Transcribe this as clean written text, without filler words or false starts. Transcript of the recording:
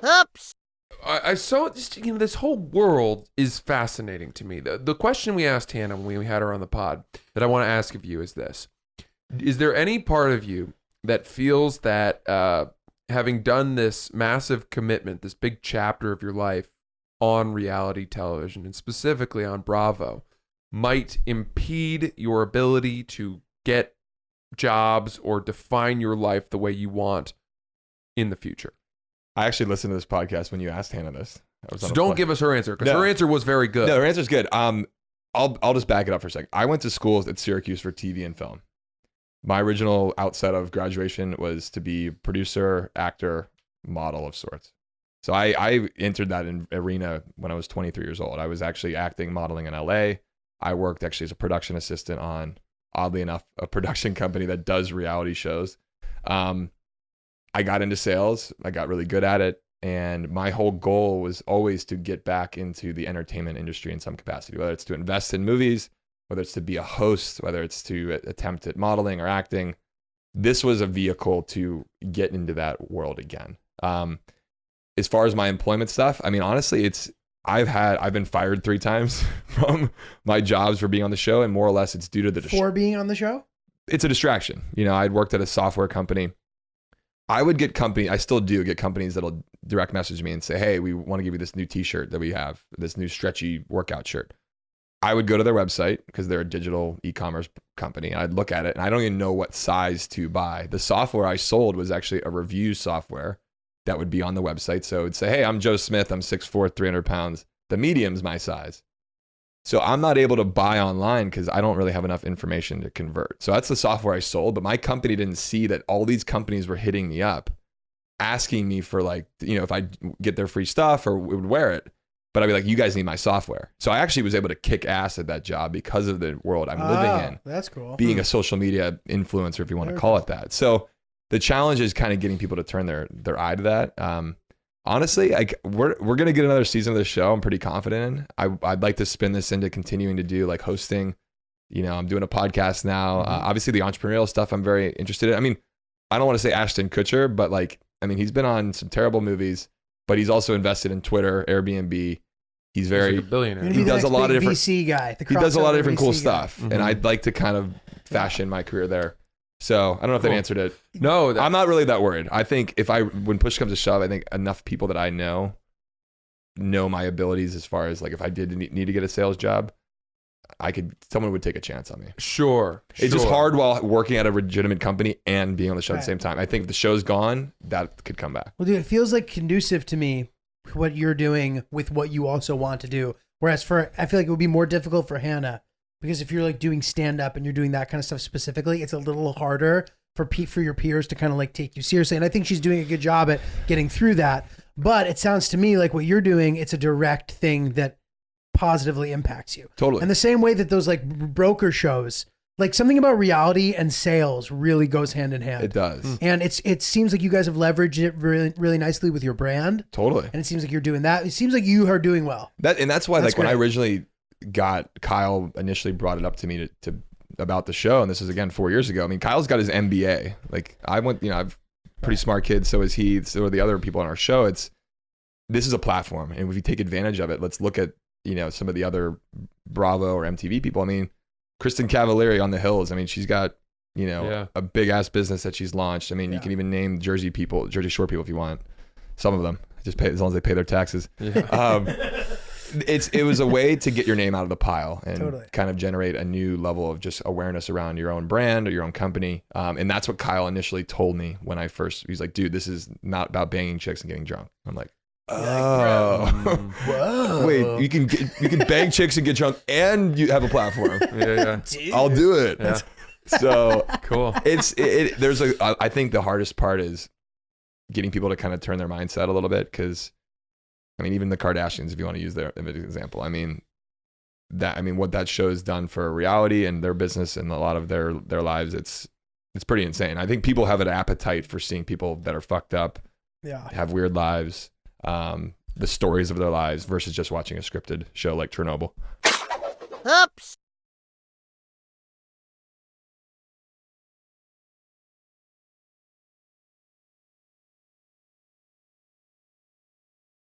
Oops. I saw just, this whole world is fascinating to me. The question we asked Hannah when we had her on the pod that I want to ask of you is this. Is there any part of you that feels that having done this massive commitment, this big chapter of your life on reality television and specifically on Bravo, might impede your ability to get jobs or define your life the way you want in the future? I actually listened to this podcast when you asked Hannah this. So don't give us her answer, because her answer was very good. No, her answer's good. I'll just back it up for a second. I went to school at Syracuse for TV and film. My original outset of graduation was to be producer, actor, model of sorts. So I entered that arena when I was 23 years old. I was actually acting, modeling in LA. I worked actually as a production assistant on, oddly enough, a production company that does reality shows. I got into sales. I got really good at it. And my whole goal was always to get back into the entertainment industry in some capacity, whether it's to invest in movies, whether it's to be a host, whether it's to attempt at modeling or acting. This was a vehicle to get into that world again. As far as my employment stuff, I mean, honestly, I've been fired 3 times from my jobs for being on the show, and more or less it's due to the For being on the show? It's a distraction. I'd worked at a software company. I would get I still do get companies that'll direct message me and say, hey, we want to give you this new t-shirt that we have, this new stretchy workout shirt. I would go to their website because they're a digital e-commerce company. I'd look at it and I don't even know what size to buy. The software I sold was actually a review software that would be on the website. So it'd say, hey, I'm Joe Smith. I'm 6'4", 300 pounds. The medium's my size. So I'm not able to buy online because I don't really have enough information to convert. So that's the software I sold, but my company didn't see that all these companies were hitting me up, asking me for if I get their free stuff or would wear it. But I'd be like, you guys need my software. So I actually was able to kick ass at that job because of the world I'm living in. That's cool. Being a social media influencer, if you want to call it that. So the challenge is kind of getting people to turn their eye to that. Honestly, we're going to get another season of the show. I'm pretty confident in. I'd like to spin this into continuing to do hosting. I'm doing a podcast now. Obviously the entrepreneurial stuff I'm very interested in. I mean, I don't want to say Ashton Kutcher, but he's been on some terrible movies, but he's also invested in Twitter, Airbnb. He's very a billionaire. He does a lot of different VC guy. He does a lot of different cool VC stuff, and I'd like to kind of fashion my career there. So I don't know if that answered it. No, I'm not really that worried. I think when push comes to shove, I think enough people that I know my abilities as far as if I did need to get a sales job, someone would take a chance on me. Sure. It's just hard while working at a legitimate company and being on the show at the same time. I think if the show's gone, that could come back. Well, dude, it feels conducive to me what you're doing with what you also want to do. Whereas I feel like it would be more difficult for Hannah. Because if you're doing stand-up and you're doing that kind of stuff specifically, it's a little harder for your peers to kind of take you seriously. And I think she's doing a good job at getting through that. But it sounds to me like what you're doing, it's a direct thing that positively impacts you. Totally. And the same way that those broker shows, something about reality and sales really goes hand in hand. It does. And it seems like you guys have leveraged it really, really nicely with your brand. Totally. And it seems like you're doing that. It seems like you are doing well. That's why That's when I great. originally got Kyle initially brought it up to me to about the show, and this is again 4 years ago. I mean, Kyle's got his MBA. I went, I've pretty smart kid, so is he, so are the other people on our show. This is a platform, and if you take advantage of it, let's look at some of the other Bravo or MTV people. I mean, Kristen Cavallari on the Hills. I mean, she's got a big ass business that she's launched. I mean, you can even name Jersey Shore people if you want. Some of them just pay as long as they pay their taxes. Yeah. It was a way to get your name out of the pile and kind of generate a new level of just awareness around your own brand or your own company. And that's what Kyle initially told me when he's like, dude, this is not about banging chicks and getting drunk. I'm like, oh, whoa. Wait, you can bang chicks and get drunk and you have a platform. Yeah. Dude. I'll do it. Yeah. So cool. I think the hardest part is getting people to kind of turn their mindset a little bit. Cause even the Kardashians, if you want to use their example, what that show's done for reality and their business and a lot of their lives, it's pretty insane. I think people have an appetite for seeing people that are fucked up, have weird lives, the stories of their lives versus just watching a scripted show like Chernobyl. Oops.